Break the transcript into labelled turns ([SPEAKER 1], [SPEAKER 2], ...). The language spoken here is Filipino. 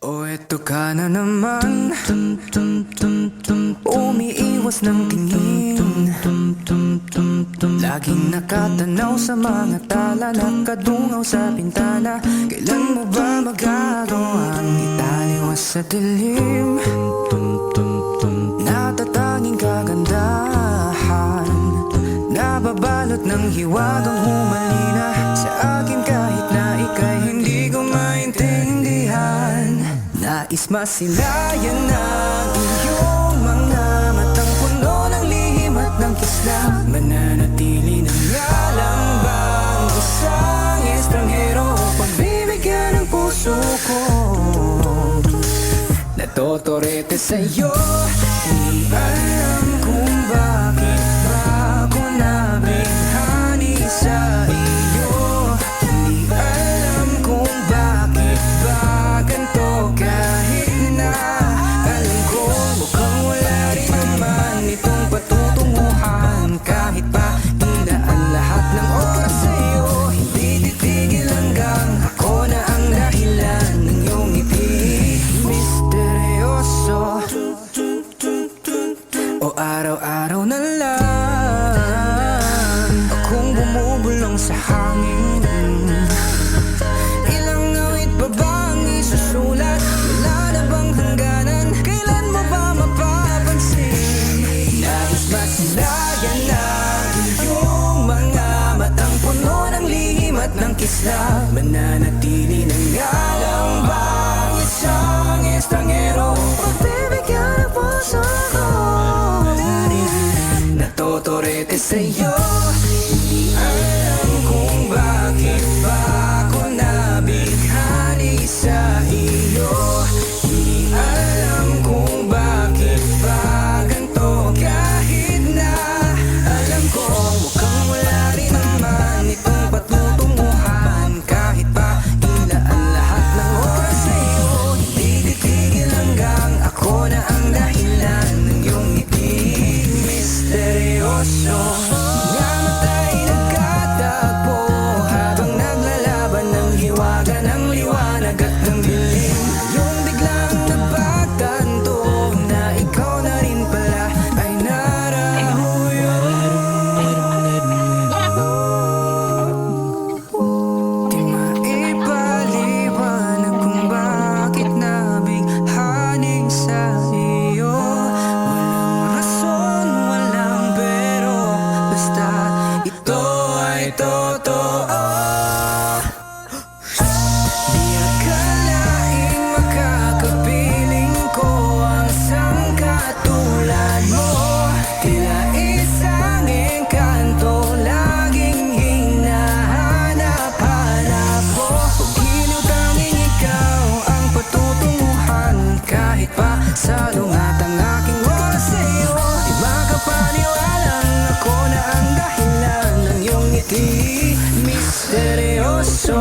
[SPEAKER 1] O eto ka na naman, umiiwas ng tingin, laging nakatanaw sa mga tala, nakadungaw sa bintana. Kailan mo ba magagawang italiwas sa dilim? Natatanging kagandahan, nababalot ng hiwagang humalina sa akin kahit na ika'y hindi ko maintindihan. Nais masilayan ng iyong mga matang puno ng lihim at ng kisla. Mananatili ng ngalang bang isang estranghero, pagbibigyan ng puso ko. Natotorete sa'yo, hindi alam kung bakit ba ako nabighani sa iyo. Hindi alam kung bakit ba ganito, kahit na alam ko mukhang wala rin naman itong patutunguhan. Kahit pa ilaan lahat ng oras sa'yo, hindi titigil hanggang ako na ang dahilan ng iyong ngiti. Misteryoso, o araw-araw na lang akong bumubulong sa hangin. Ilang awit pa ba ang isusulat? Wala na bang hangganan? Kailan mo ba mapapansin? Nais masilayan na iyong mga matang puno ng lihim at ng kisla. Mananatili ng ngalang bang isang estranghero, pagbibigyan ng puso ko. Natotorete sa'yo, hindi alam kung bakit ba ako nabighani sa iyo. Hindi alam kung bakit ba ganito, kahit na alam ko mukhang wala rin naman itong patutunguhan. Kahit pa ilaan lahat ng oras sa'yo, hindi titigil hanggang ako na ang dahilan ng iyong ngiti. Misteryoso, mga mata'y nagkatagpo habang naglalaban ng hiwaga ng liwanag at ng dilim. Yung biglang napagtanto na ikaw na rin pala ay narahuyo. Di maipaliwanag kung bakit nabighani sa iyo. Walang rason, walang pero, basta ito ay totoo. Di akalaing makakapiling ko ang isang katulad mo. Tila isang engkanto, laging hinahanap-hanap ko. Pag-iliw tanging ikaw ang patutunguhan. Kahit pa salungat ang aking oras sa'yo, di makapaniwalang ako na ang dahilan ng iyong ngiti. Misteryoso.